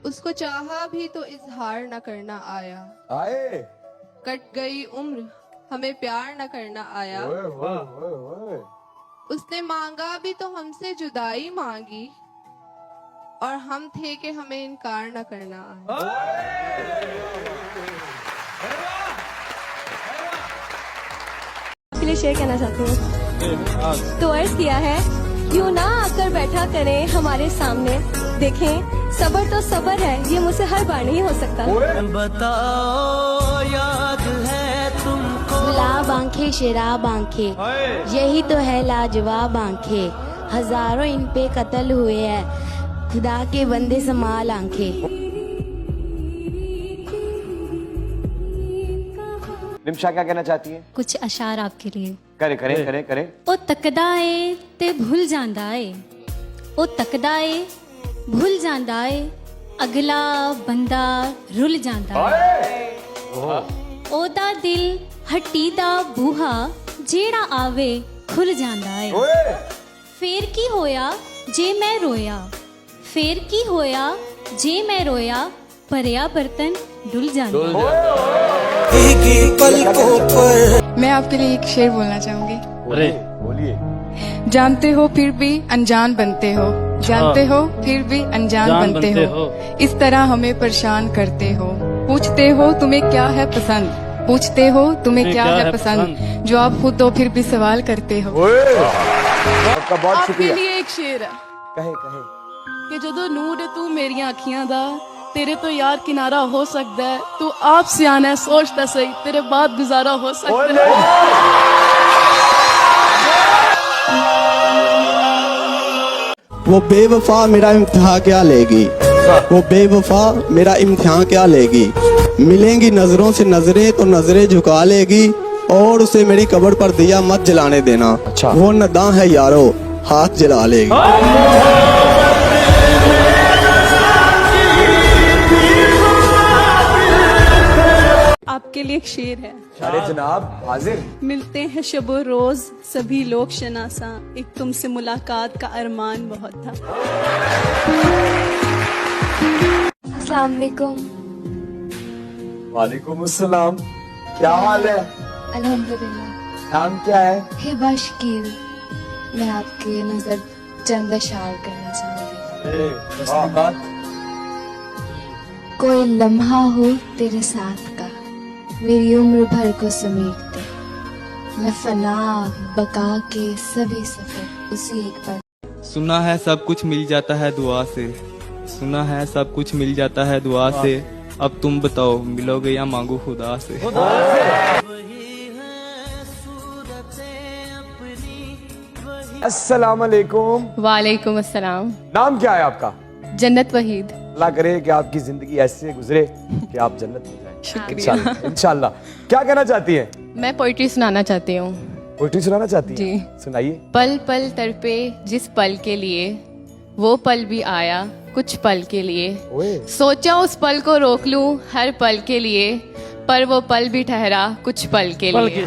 उसको चाहा भी तो इजहार न करना आया। आए कट गई उम्र हमें प्यार न करना आया। ओए, ओए, ओए, ओए। उसने मांगा भी तो हमसे जुदाई मांगी, और हम थे कि हमें इनकार न करना आया। आपके लिए शेयर करना चाहती हूँ। तो अर्ज किया है, क्यों ना आकर बैठा करें हमारे सामने, देखें सबर तो सबर है, ये मुझसे हर बार नहीं हो सकता। बताओ याद है तुमको, गुलाब आंखें शराब आंखें, यही तो है लाजवाब आंखें। हजारों इन पे कत्ल हुए हैं, खुदा के बंदे संभाल आंखें। निमिषा क्या कहना चाहती है? कुछ अशार आपके लिए। करे करे करे करे। ओ तकदा ए ते भुल जांदा ए, ओ तकदा ए भुल जांदा ए, अगला बंदा रुल जांदा ए। ओदा दिल हट्टी दा बूहा, जेड़ा आवे खुल जांदा ए। फेर की होया जे मैं रोया, फेर की होया जे मैं रोया, भरिया बर्तन डुल जांदा ए। मैं आपके लिए एक शेर बोलना चाहूंगी। अरे बोलिए। जानते हो फिर भी अनजान बनते हो, जानते हो फिर भी अनजान बनते हो, इस तरह हमें परेशान करते हो। पूछते हो तुम्हें क्या है पसंद, पूछते हो तुम्हें क्या है पसंद, जो आप खुद हो फिर भी सवाल करते हो। आपका बहुत आपके शुक्रिया। लिए एक शेर है कहे कहे। कि ਜਦੋਂ ਨੂਰ है तू मेरियां अखियां दा, तेरे तो यार किनारा हो सकता है, तू आप सियाना है सोचता सही, तेरे बाद गुजारा हो सकता है। वो बेवफा मेरा इम्तिहान क्या लेगी, वो बेवफा मेरा इम्तिहान क्या लेगी। मिलेंगी नजरों से नजरें तो नजरें झुका लेगी, और उसे मेरी कब्र पर दिया मत जलाने देना। अच्छा। वो नदा है यारो, हाथ जला लेगी। आपके लिए एक शेर है। अरे जनाब हाजिर। मिलते हैं शबो रोज सभी लोग शनासा, एक तुमसे मुलाकात का अरमान बहुत था। अस्सलाम वालेकुम। वालेकुम अस्सलाम। क्या हाल है? अल्हम्दुलिल्लाह। नाम क्या है? हिबा शकील। मैं आपकी नजर चंद अशार करना चाहूंगी। कोई लम्हा हो तेरे साथ का, मेरी उम्र भर को समेट दे, मैं फना बका के सभी सफर उसी एक पर। सुना है सब कुछ मिल जाता है दुआ से, सुना है सब कुछ मिल जाता है दुआ से, अब तुम बताओ मिलोगे या मांगो खुदा से। अस्सलाम वालेकुम। वालेकुम अस्सलाम। नाम क्या है आपका? जन्नत वहीद। अल्लाह करे कि आपकी जिंदगी ऐसे गुजरे कि आप जन्नत में जाएं। शुक्रिया। इंशाल्लाह। क्या कहना चाहती हैं? मैं पोइट्री सुनाना चाहती हूँ। पोइट्री सुनाना चाहती हैं? जी। सुनाइए। पल पल तड़पे जिस पल के लिए, वो पल भी आया कुछ पल के लिए। ओए। सोचा उस पल को रोक लूं हर पल के लिए, पर वो पल भी ठहरा कुछ पल के लिए।